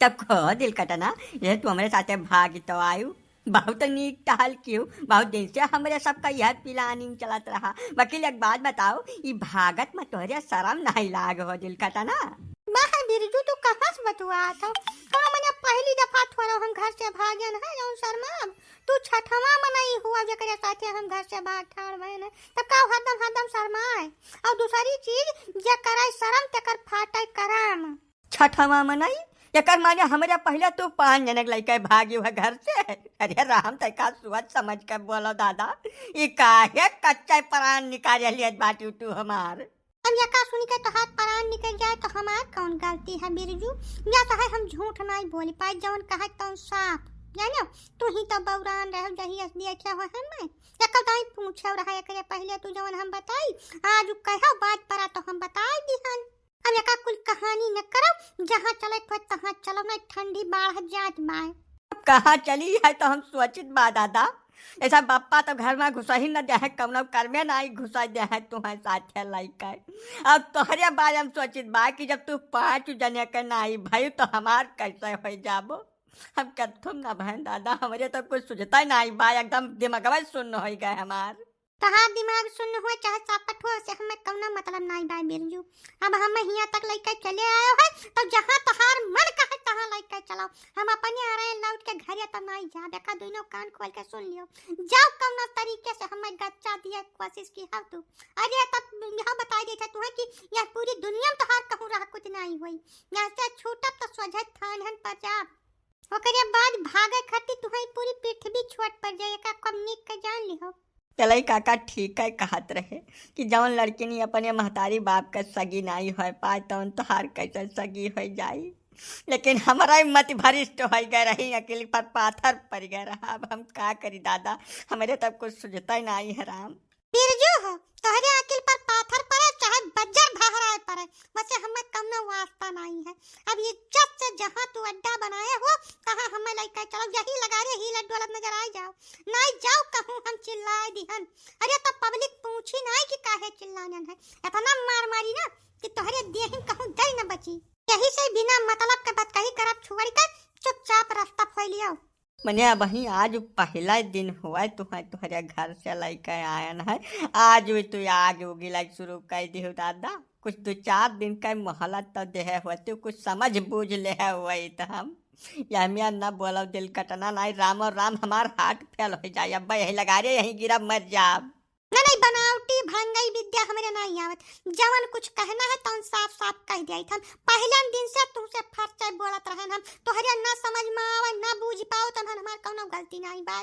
तब कहो दिल कटना ये तू हमारे साथे भाग तो आयु बहुत नीक टहल क्यों बहुत दिन से हमरे सबका यह प्लानिंग चलत रहा। वकील एक बात बताओ ई भागत में तोहरे शर्म नहीं लाग हो दिल कटना? बाहर बिरजू तू कहाँ से बतुआ था? कहाँ मैंने पहली दफा थोड़ा हम घर से भागन है जौन शर्मा तू छठवा में नहीं हुआ जकरे साथे हम घर से भाग ठाड़ भए न तब का हदम हदम शर्माए। और दूसरी चीज जे करे शर्म तेकर फाटे करम। छठवा में नहीं एकर माने हमारे पहले तू 5 जनक लड़के भागी हुआ घर से। अरे राम तका सोच समझ कर बोलो दादा ई काहे कच्चा प्राण निकाल लिया बाटी तू हमार। अब यका सुनी के तो हाथ प्राण निकल जाए तो हमार कौन गलती है बिरजू? या तो है हम झूठ नहीं बोली पाए जवन कहे तो साफ जानो तू ही तो बौरान रह जही असली अच्छा हो हम यका दाई पूछे रहा एकरे पहले तू जवन हम बताई आज कहो बात परा तो हम बताई दिहन। अब यका कुल कहानी न करो जहां चले तो तहां चलो ना ठंडी बाढ़ जात बाय। कहाँ चली है तो हम सोचित बा दादा ऐसा बापा तो घर में घुसा ही न दे है कौनो कर में नहीं घुसा दे है तुम्हारे साथ लड़का। अब तोहरे बारे हम सोचित बा कि जब तू 5 जने के नहीं भाई तो हमार कैसे हो जाबो। हम कथुम ना बहन दादा हमारे तो कुछ सुझता नहीं बा एकदम दिमाग में सुन्न हो गए हमार। तहार दिमाग सुन्न हुए चाहे सापट हुए से हमें कौनो मतलब नहीं बाय बिरजू। अब हम यहाँ तक लइका चले आयो है तो जहाँ तहार मन कहे तहाँ लइका चलाओ। हम अपने आ रहे लौट के घरे तो नहीं जा देखा दोनों कान खोल के सुन लियो जाओ कौनो तरीके से हमें गच्चा दिए कोशिश की हव तू। अरे तब यहाँ बता देता तुम्हें कि यह पूरी दुनिया में तहार कहूँ रहा कुछ नहीं हुई यहाँ से छूटब तो सोझे थान हन पर जाब ओकरे बाद भागे खती तुम्हें पूरी पृथ्वी छोट पर जाए का कम निक के जान लिहो। चलई काका ठीक है कहत रहे कि जवन लड़की नहीं अपने महतारी बाप का सगी नहीं हो पाए तो तोहार कैसे सगी हो जाई। लेकिन हमारा मत भरिष्ठ हो गए रही अकेले पर पाथर पड़ गए रहा। अब हम का करी दादा हमारे तब कुछ सुझता ही नहीं है राम। बिरजू हो तोहरे अकिल पर पाथर पड़े चाहे बज्जर भहराए पड़े वैसे हमें कम न वास्ता नहीं है। अब इज्जत से जहाँ तू अड्डा बनाए हो कहाँ हमें लइका चलो यही लगा रे ही लड्डू वाला नजर आई जाओ नहीं जाओ कहूँ हम चिल्लाए दिहन। अरे तो पब्लिक पूछी नहीं कि काहे चिल्लानन है इतना मार मारी ना कि तोहरे देहिन कहूँ दई न बची। यही से बिना मतलब के बात कही करब छोड़ कर चुपचाप रास्ता फैलियो। मने वही आज पहला दिन हुआ तुम्हारे घर से लड़का आयन है आज भी तू आग उगी लाइक शुरू कर दी हो दादा कुछ 2-4 दिन का मोहलत तो दे हुआ तू कुछ समझ बूझ ले है वही तो हम या मियाँ न बोलो दिल कटना नहीं राम और राम हमार हार्ट फेल हो जाए अब यही लगा रहे यही गिरा मर जाब। नहीं बनावटी भंगई विद्या हमरे नहीं आवत जवन कुछ कहना है तो साफ साफ कह दिया था। पहले दिन से तुमसे फर्चा बोलत रहन हम तोहरे ना समझ में आवे ना बूझ पाओ तो हमार कोनो गलती नहीं बा।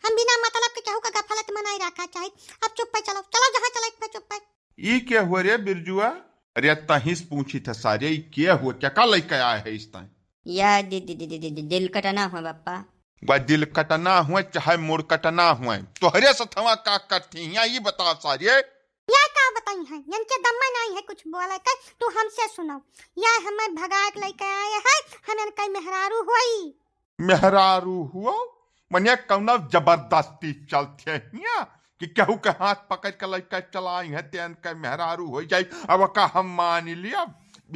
हम बिना मतलब के केहू का गफलत में नहीं रखा चाहे। अब चुप पे चलो चलो जहाँ चले पे चुप पे। ई क्या हुआ रे बिरजुआ? अरे तहिस पूछी था सारे ई क्या हुआ क्या का लइका आया है इस टाइम? या दिल कटना हुआ बापा वह दिल कटना हुए चाहे मुड़ कटना हुए तोहरे सथवा का करती हैं ये बता सारे। या का बताई है इनके दम में नहीं है कुछ बोले के तू हमसे सुनो। या हमें भगाक लेके आए है हमें कई मेहरारू हुई। मेहरारू हुआ मने कौना जबरदस्ती चलते हैं कि केहू के हाथ पकड़ के लइका चलाई है तेन के मेहरारू हो जाए। अब का हम मान लिया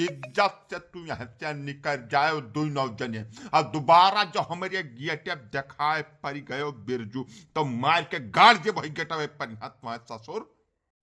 इज्जत से तू यहाँ से निकल जाए 2 जने और दोबारा जो हमारे गेटे दिखाए पड़ गयो बिरजू तो मार के गाड़ जे वही गेटवे पर ससुर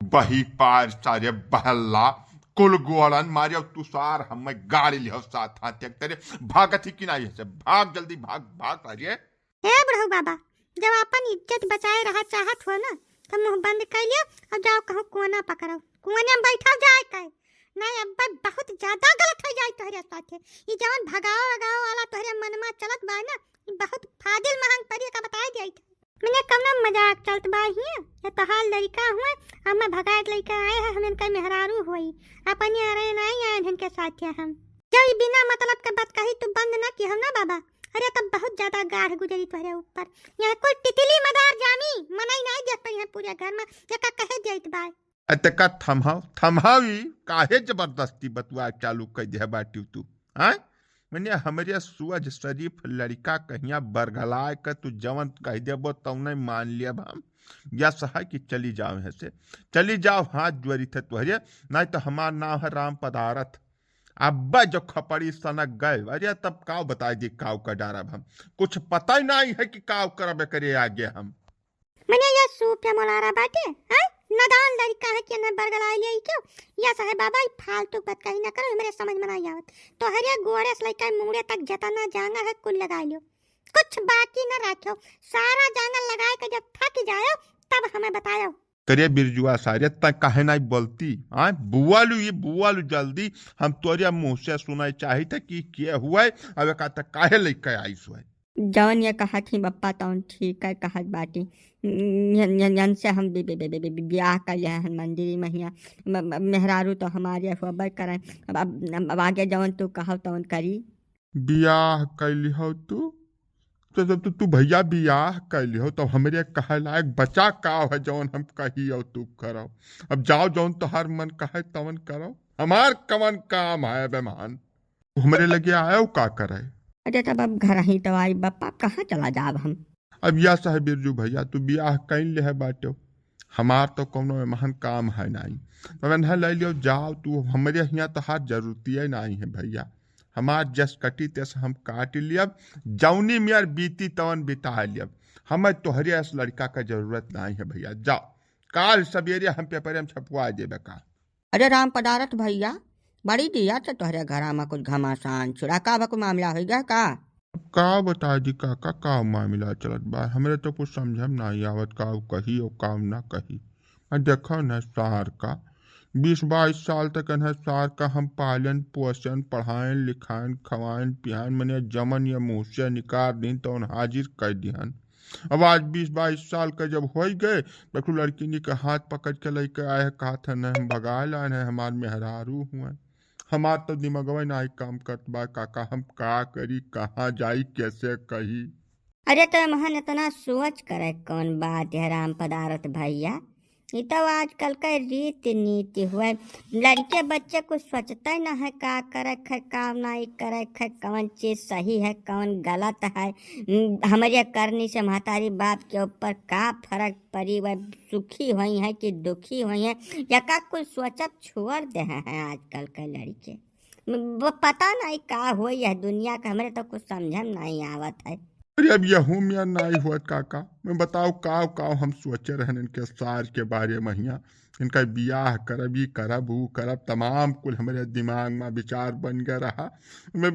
वही पार सारे बहल्ला कुल गोड़न मारे तुषार हमें गाड़ी लियो साथ हाथ तेरे भागत ही कि नहीं से भाग जल्दी भाग भाग अरे हे बुढ़ऊ बाबा जब अपन इज्जत बचाए रहा चाहत हो ना तो मुंह बंद कर लियो और जाओ कहूँ कोना पकड़ो कोने में बैठा जाए कहे नहीं अब बहुत ज्यादा गलत हो जाए तोहरे साथे। ये जवन भगाओ भगाओ वाला तोहरे मन में चलत बा ना बहुत फादिल महंग पड़ी का बताई दिया था मैंने कौनो मजाक चलत बा ही ये तहार लड़का हुए हम भगाए लड़का आए हैं हमें कई मेहरारू हुई अपने आ रहे नहीं आए इनके साथ हम जो बिना मतलब के बात कही तू बंद ना की हम ना बाबा। अरे तब बहुत ज्यादा गाढ़ गुजरी तुम्हारे ऊपर यहाँ कोई तितली मदार जामी मनाई नहीं देते हैं पूरे घर में जका कहे जाइत बाय। अतका थमहावी काहे जबरदस्ती बतवा चालू कर दे बाटी तू हाँ मैंने हमारे सूरज शरीफ लड़का कहिया बरगलाए का तू जवन कह देबो तब नहीं मान लिया हम या सहा कि चली जाओ यहाँ से चली जाओ हाथ ज्वरी थे तुहरे नहीं तो हमार नाम है राम पदारथ अब्बा जो खपड़ी सनक गए, अरे तब काव बता दी काव का डारब हम, कुछ पता ही नहीं है कि काव करब करे आगे हम। मने ये सूप पे मोलारा बाटे हैं, नदान लड़का है कि न बरगला ले क्यों या साहे बाबा फालतू बात कहीं ना करो, मेरे समझ में नहीं आवत। तो हरिया गोड़े से लेकर मुड़े तक जतना जांगा है कुल लगा लियो, कुछ बाकी न रखो, सारा जांगा लगाए के जब थक जाओ तब हमें बताओ। करे बिरजुआ सारे तक कहे नहीं बोलती आ बुआलू, ये बुआलू जल्दी हम तोरिया मुंह से सुनाई चाहिए था कि क्या हुआ है, अब का तक काहे लेके आई सो है। जवन ये कहा थी बप्पा तो ठीक है कहत बाटी, यन से हम ब्याह कर हैं मंदिर में हिया मेहरारू तो हमारे हुआ करें, अब आगे जवन तू कहो तवन करी। बियाह कैली हो तू तो जब तू भैया बियाह कैली हो तो हमरे कहे लायक बचा का है जौन हम कही हो तू करो, अब जाओ जौन तो हर मन कहे तवन करो, हमार कवन काम है बेमान, हमरे लगे आयो का करे। अरे तब अब घर ही तो आई बप्पा, कहाँ चला जाब हम। अब या साहब बिरजू भैया तू बियाह कैल ले है बाटो, हमार तो कोनो में महान काम है नहीं, तो मैं ले लियो जाओ तू, हमरे यहाँ तो हाथ जरूरती है नहीं है भैया, हमार जस कटी तस हम काट लियब, जौनी मियार बीती तवन बिता लियब, हमें तोहरे इस लड़का का जरूरत नहीं है भैया, जाओ काल सवेरे हम पेपर में छपवा देबे का। अरे राम पदारथ भैया, बड़ी दिया तो तोहरे घर में कुछ घमासान छुड़ा का को मामला हो गया का बता दी काका का मामला चलत बा, हमरे तो कुछ समझम नहीं आवत, का कही और काम ना कही। मैं देखो न सार का 20-22 साल तक है सार का हम पालन पोषण पढ़ाएं लिखाएं खवाएं पियान मने जमन या मुँह से निकाल दी तो हाजिर कर दिहन। अब आज 20-22 साल का जब हो गए देखो लड़की ने के हाथ पकड़ के लेके आए, कहा था न हम भगा लाए हैं, हमार मेहरारू हुए, हमार तो दिमागवा नहीं काम करत बा काका, हम का करी कहाँ जाई कैसे कही। अरे तो महन इतना सोच करे कौन बात है राम पदारथ भैया, ये तो आजकल का रीति नीति हुआ, लड़के बच्चे कुछ सोचता ही ना है का करे है काम नहीं करे है, कौन चीज सही है कौन गलत है, हमारे करनी से महतारी बाप के ऊपर का फर्क पड़ी, वह सुखी हुई है कि दुखी हुई है, या का कुछ सोचब छोड़ दे हैं आजकल के लड़के, वो पता नहीं का हो यह दुनिया का, हमारे तो कुछ समझ नहीं आवत है। अरे अब यहूँ मियाँ नहीं हुआ काका, मैं बताओ काव काव हम सोचे रहन इनके सार के बारे में, हियाँ इनका बियाह करब ही करब वो करब, तमाम कुल हमारे दिमाग में विचार बन गया रहा, मैं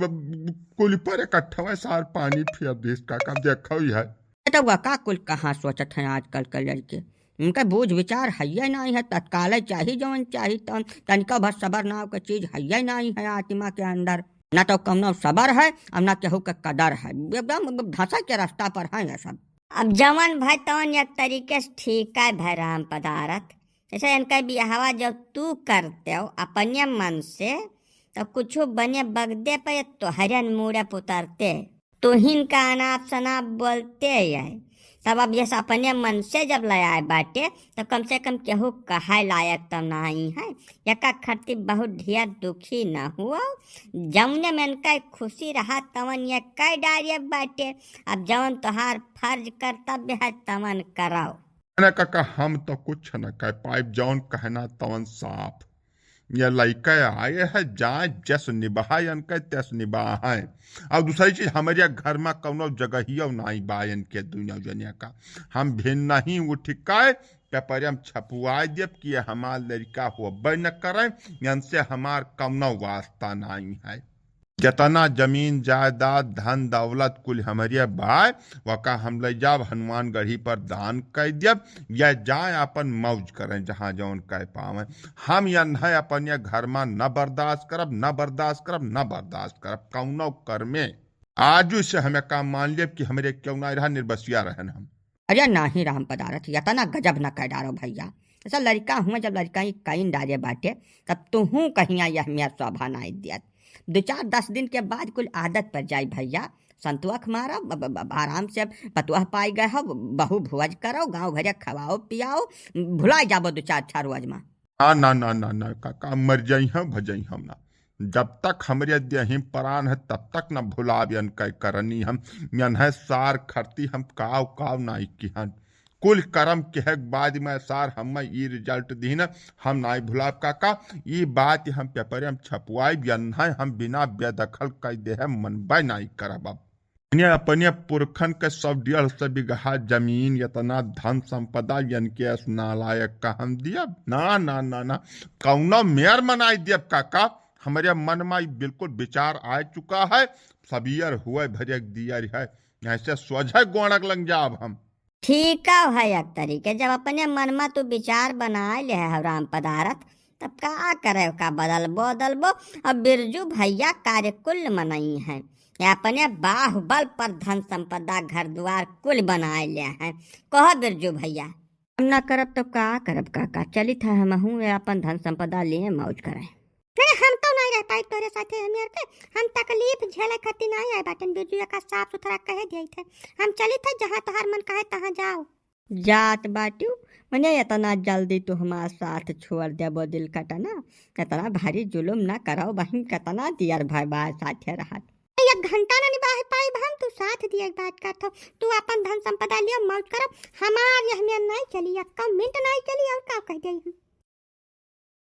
कुल पर इकट्ठा सार पानी फेर देश काका देखो ही है। तो वह का कुल कहाँ सोचत है आजकल के लड़के, उनका बोझ विचार है नहीं है, तत्काल चाहिए जौन चाहिए तो तनिका भर सबर नाव का चीज है नहीं है आत्मा के अंदर, ना तो कम सबर है और ना केहू का कदर है, एकदम धंसा के रास्ता पर है ये सब। अब जवन भाई तवन एक तरीके से ठीक है भाई राम पदारथ, जैसे इनका बिहावा जब तू करते हो अपने मन से तो कुछ बने बगदे पे तो हरियन मुड़े पुतरते, तो हिन का अनाप शनाप बोलते है, तब अब ये अपने मन से जब लाया बाटे तो कम से कम केहू कहा लायक तो नहीं है, यका खर्ती बहुत ढेर दुखी न हुआ, जौने में इनका खुशी रहा तवन ये कई डारिय बाटे, अब जवन तोहार फर्ज कर्तव्य है तवन कराओ। काका हम तो कुछ न कह पाइप, जौन कहना तवन साफ, ये लड़का आए है जाए जस निभायन के तस निभाए, और दूसरी चीज हमारे घर में कौनो जगहियो नहीं बायन के दुनिया जनिया का, हम भिन्न नहीं उठिकाए पेपर हम छपुआ देव कि हमार लड़का हो न करें, यन से हमार कौनो वास्ता नहीं है, जतना जमीन जायदाद धन दौलत कुल हमारे बाय वका हम ले जाब हनुमानगढ़ी पर दान कर देब, या जाए अपन मौज करें जहाँ जौन कह पावे, हम या न अपन ये घर में न बर्दाश्त करब न बर्दाश्त करब न बर्दाश्त करब कौनो कर में, आज से हमें काम मान लेब कि हमारे क्यों ना रहा निर्बसिया रहन हम। अरे नहीं राम पदारथ यतना गजब न कह डारो भैया, ऐसा लड़का हुआ जब लड़का ही कहीं डारे बाटे तब तू हूँ कहीं यह मेरा शोभा नहीं दियत, 2-4-10 दिन के बाद कुल आदत पर जाए भैया, संतुआ मारो आराम से पतुआ पाई गए हो, बहु भोज करो गाँव भरे खवाओ पियाओ, भुला जाबो 2-4 रोज में। ना ना ना ना काका मर जाई हम भजई हम ना, जब तक हमरे देही प्राण है तब तक न भुलाबियन कै करनी हम यन है सार खरती हम काव काव नहीं किहन, कुल कर्म के बाद में सार हम ई रिजल्ट दी न हम नाई भुलाब काका ई बात हम पेपर में छपवाई बिना हम बिना बेदखल कर दे है मनबा नहीं करब अपने पुरखन के 150 बीघा जमीन इतना धन संपदा यन के नालायक का हम दिया ना ना ना ना कौनो मेयर मनाई दियब काका हमारे मन में बिल्कुल विचार आ चुका है सबियर हुए भरे दिया है ऐसे सोझे गोणक लग जाब हम ठीक है एक तरीके जब अपने मन में तू विचार बना ले है राम पदारथ तब का करे का बदलबो अब बिरजू भैया कार्य कुल मनाई है अपने बाहुबल पर धन संपदा घर द्वार कुल बनाए ले हैं कह बिरजू भैया हम न करब तो का करब काका चलित है हम अपन धन संपदा लिए मौज करें नहीं हम तो नहीं रह पाई तोरे साथे हमें के हम तकलीफ झेले खातिर नहीं आए बाटन बिरजू का साफ सुथरा कह दिए थे हम चली थे जहाँ तोहार मन कहे तहाँ जाओ जात बाटू मने इतना जल्दी तू हमारा साथ छोड़ देबो दिल कटना इतना भारी जुलुम ना कराओ बहन कितना दियर भाई बा साथे रहत 1 घंटा ना निभा पाई हम तू साथ दिए बात करतो तू अपन धन संपदा लियो मौज कर हमार यह में नहीं चली 1 मिनट नहीं चली और का कह दे